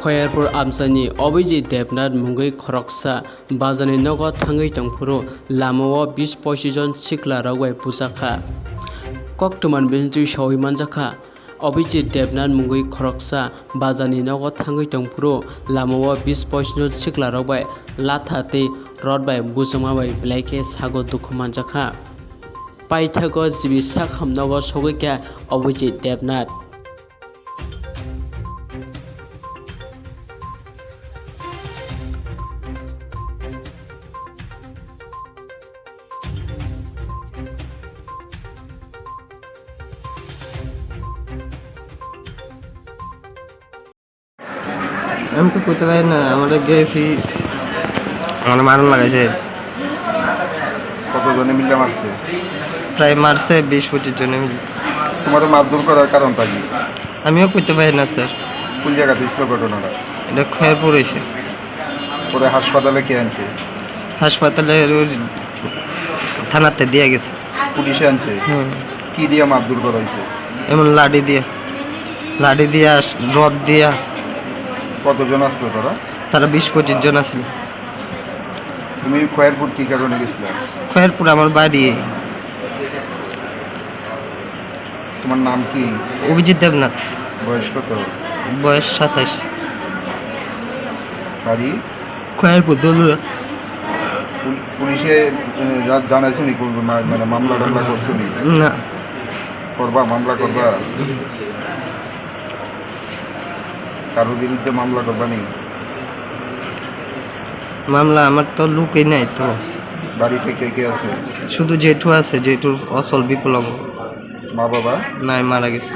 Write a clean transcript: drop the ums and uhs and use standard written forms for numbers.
खयारपुर आमसानि अभिजित देबनाथ मुंगै खरकसा बाजारनि नगद थाङै तंफुरो लामाव 20-25 जन सिख्ला रावबाय पुजाखा कक्टमान बिजु सौइमान जाखा अभिजित देबनाथ मुंगै खरकसा बाजारनि नगद थाङै तंफुरो लामाव 20-25 जन सिख्ला रावबाय लाथाते रडबाय बुजमाबाय ब्लाइके सागो दुखुमान जाखा पाइथागो जिबि साखामनागो सगैका अभिजित देबनाथ আমি তো করতে পারি না। আমরা গেছি, আমার মারণ লাগাইছে। কতজনে মিলে মারছে? প্রায় মারছে 20-25 জনে মিলে। তোমাদের মারধর করার কারণটা কি? আমিও করতে পারি না স্যার। কোন জায়গাতে ছিল ঘটনাটা? এটা খয়েরপুর এসে। পরে হাসপাতালে কে আনছে? হাসপাতালে থানাতে দিয়ে গেছে। পুলিশে আনছে? কি দিয়ে মারধর করা হয়েছে? এমন লাঠি দিয়া রড দিয়া। কতজন আসলো তারা 20-25 জন আসলো। তুমি খয়েরপুর কি কারণে গেছিলে? খয়েরপুর আমার বাড়ি। তোমার নাম কি? অভিজিৎ দেবনাথ। বয়স কত? বয়স 27। বাড়ি? খয়েরপুর দলুয়া। পুলিশে জানাইছো নি মানে মামলা টামলা করছো নি? না। মামলা করবা? কারোর বিরুদ্ধে মামলা করবা নি? মামলা আমার তো লোকই নাই তো। বাড়িতে কে কে আছে? শুধু জেঠু আছে, জেঠুর অচল বিকলাঙ্গ। মা বাবা? নাই, মারা গেছে।